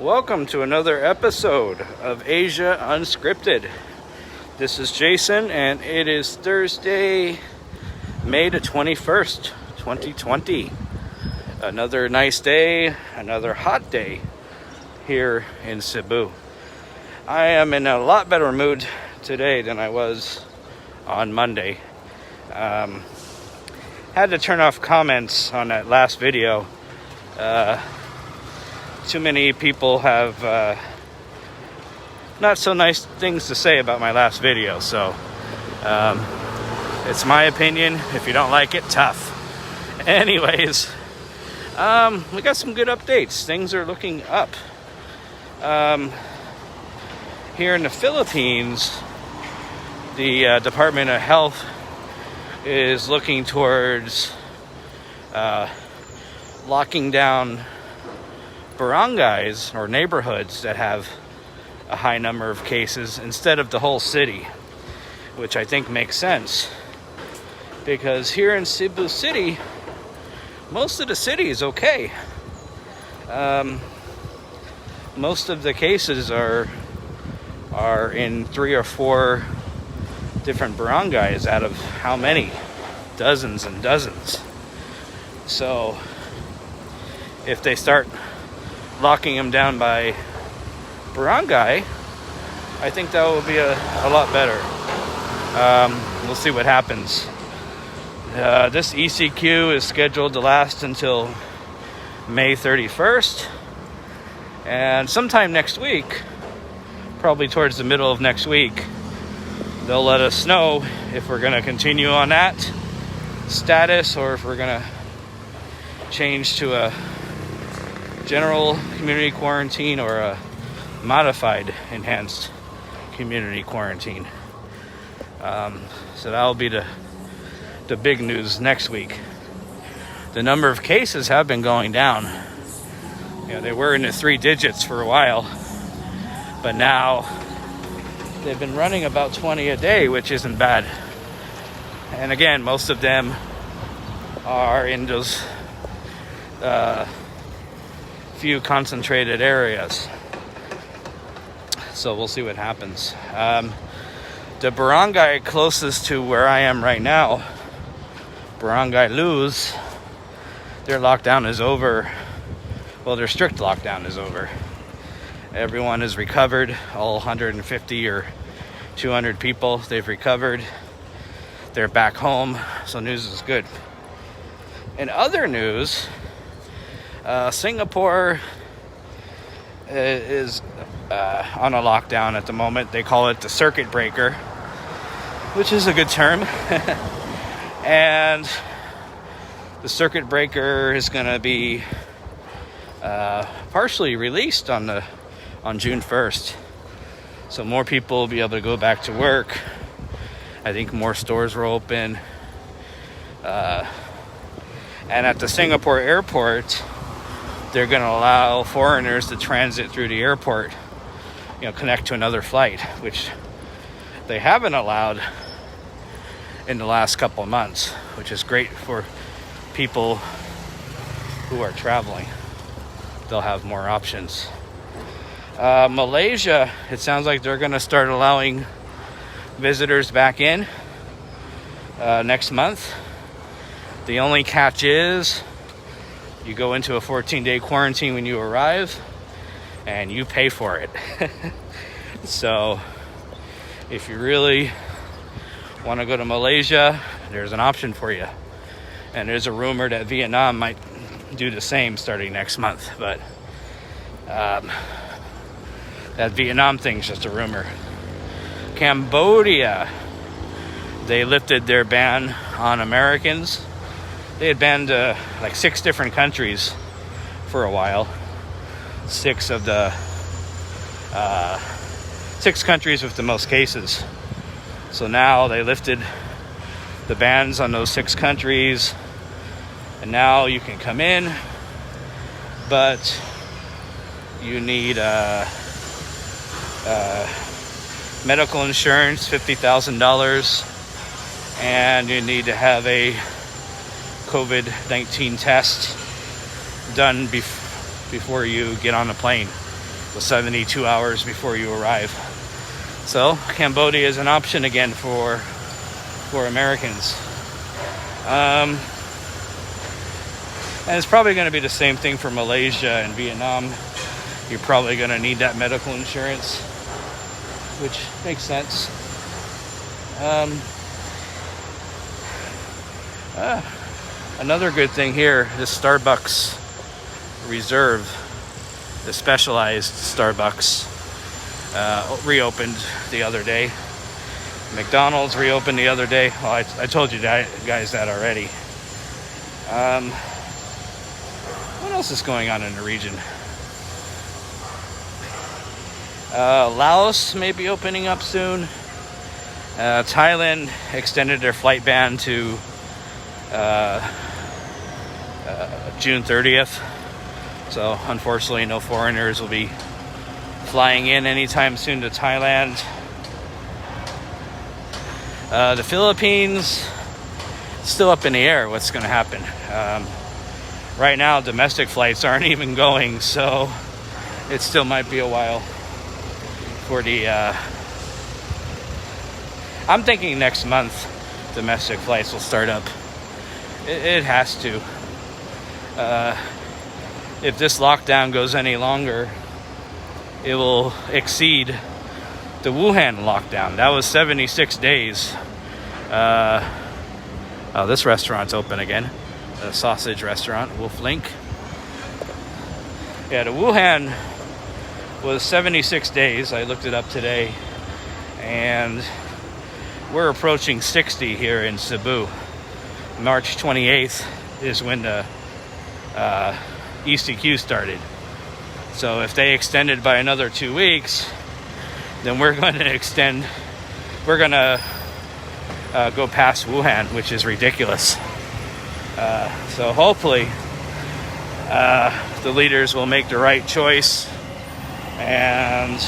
Welcome to another episode of Asia Unscripted. This is Jason, and it is Thursday, May the 21st, 2020. Another nice day, another hot day here in Cebu. I am in a lot better mood today than I was on Monday. Had to turn off comments on that last video. Too many people have not so nice things to say about my last video, so it's my opinion. If you don't like it, tough. Anyways, we got some good updates. Things are looking up. Here in the Philippines, the Department of Health is looking towards locking down barangays or neighborhoods that have a high number of cases instead of the whole city, which I think makes sense, because here in Cebu City, most of the city is okay. Most of the cases are in 3 or 4 different barangays out of how many? Dozens and dozens. So if they start locking them down by barangay, I think that will be a lot better. We'll see what happens. This ECQ is scheduled to last until May 31st, and sometime next week, probably towards the middle of next week, they'll let us know if we're going to continue on that status or if we're going to change to a general community quarantine or a modified enhanced community quarantine. So that'll be the big news next week. The number of cases have been going down. They were in the 3 digits for a while, but now they've been running about 20 a day, which isn't bad. And again, most of them are in those few concentrated areas. So we'll see what happens. The barangay closest to where I am right now, Barangay Luz, their lockdown is over. Well, their strict lockdown is over. Everyone is recovered. All 150 or 200 people, they've recovered. They're back home, so news is good. In other news, Singapore is on a lockdown at the moment. They call it the circuit breaker, which is a good term. And the circuit breaker is going to be partially released on June 1st. So more people will be able to go back to work. I think more stores will open. And at the Singapore airport, they're going to allow foreigners to transit through the airport, connect to another flight, which they haven't allowed in the last couple of months, which is great for people who are traveling. They'll have more options. Malaysia, it sounds like they're going to start allowing visitors back in next month. The only catch is you go into a 14-day quarantine when you arrive, and you pay for it. So if you really want to go to Malaysia, there's an option for you. And there's a rumor that Vietnam might do the same starting next month. But that Vietnam thing's just a rumor. Cambodia, they lifted their ban on Americans. They had banned like 6 different countries for a while. 6 of the 6 countries with the most cases. So now they lifted the bans on those 6 countries, and now you can come in, but you need medical insurance, $50,000, and you need to have a COVID-19 test done before you get on a plane. the 72 hours before you arrive. So Cambodia is an option again for Americans. And it's probably going to be the same thing for Malaysia and Vietnam. You're probably going to need that medical insurance, which makes sense. Another good thing here, this Starbucks Reserve, the specialized Starbucks, reopened the other day. McDonald's reopened the other day. Well, I told you guys that already. What else is going on in the region? Laos may be opening up soon. Thailand extended their flight ban to June 30th. So unfortunately, no foreigners will be flying in anytime soon to Thailand. The Philippines, still up in the air what's going to happen. Right now, domestic flights aren't even going, so it still might be a while for the... I'm thinking next month domestic flights will start up. It has to. If this lockdown goes any longer, it will exceed the Wuhan lockdown. That was 76 days. Oh, this restaurant's open again. The sausage restaurant, Wolf Link. Yeah, the Wuhan was 76 days. I looked it up today. And we're approaching 60 here in Cebu. March 28th is when the ECQ started. So if they extended by another 2 weeks, then we're going to go past Wuhan, which is ridiculous. So hopefully the leaders will make the right choice and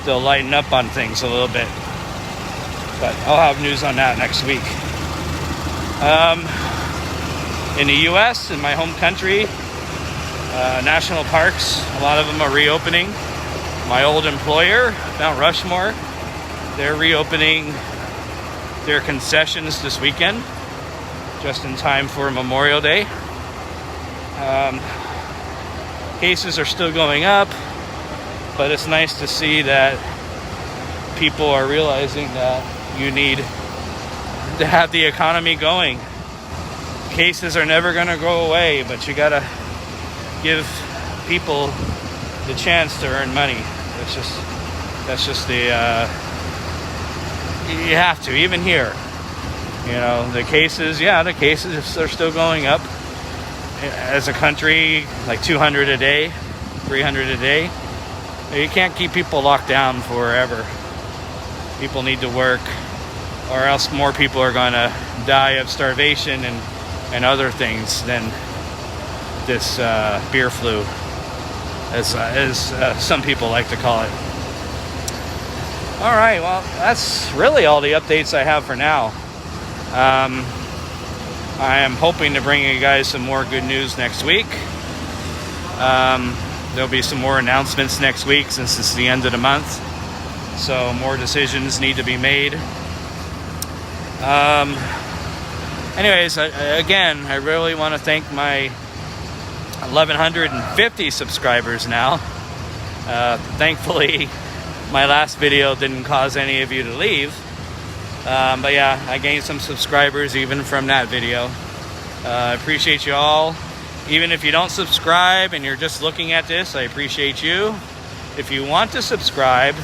they'll lighten up on things a little bit. But I'll have news on that next week. In the U.S., in my home country, national parks, a lot of them are reopening. My old employer, Mount Rushmore, they're reopening their concessions this weekend, just in time for Memorial Day. Cases are still going up, but it's nice to see that people are realizing that you need to have the economy going. Cases are never going to go away, but you got to give people the chance to earn money. That's just the you have to, even here. You know, the cases are still going up. As a country, like 200 a day, 300 a day. You can't keep people locked down forever. People need to work, or else more people are going to die of starvation and other things than this beer flu, as some people like to call it. All right, well, that's really all the updates I have for now. I am hoping to bring you guys some more good news next week. There'll be some more announcements next week since it's the end of the month. So more decisions need to be made. Anyways, again, I really want to thank my 1,150 subscribers now. Thankfully, my last video didn't cause any of you to leave. But yeah, I gained some subscribers even from that video. I appreciate you all. Even if you don't subscribe and you're just looking at this, I appreciate you. If you want to subscribe,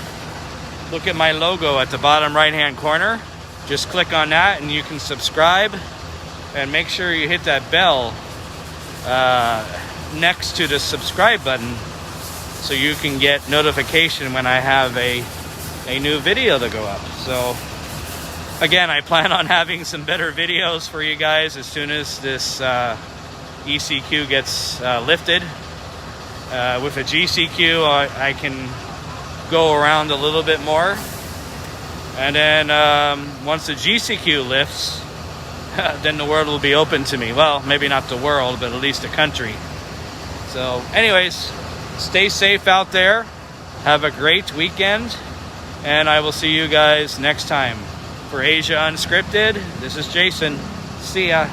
look at my logo at the bottom right hand corner. Just click on that and you can subscribe. And make sure you hit that bell next to the subscribe button so you can get notification when I have a new video to go up. So again, I plan on having some better videos for you guys as soon as this ECQ gets lifted. With a GCQ, I can go around a little bit more. And then once the GCQ lifts, then the world will be open to me. Well, maybe not the world, but at least the country. So anyways, stay safe out there. Have a great weekend. And I will see you guys next time. For Asia Unscripted, this is Jason. See ya.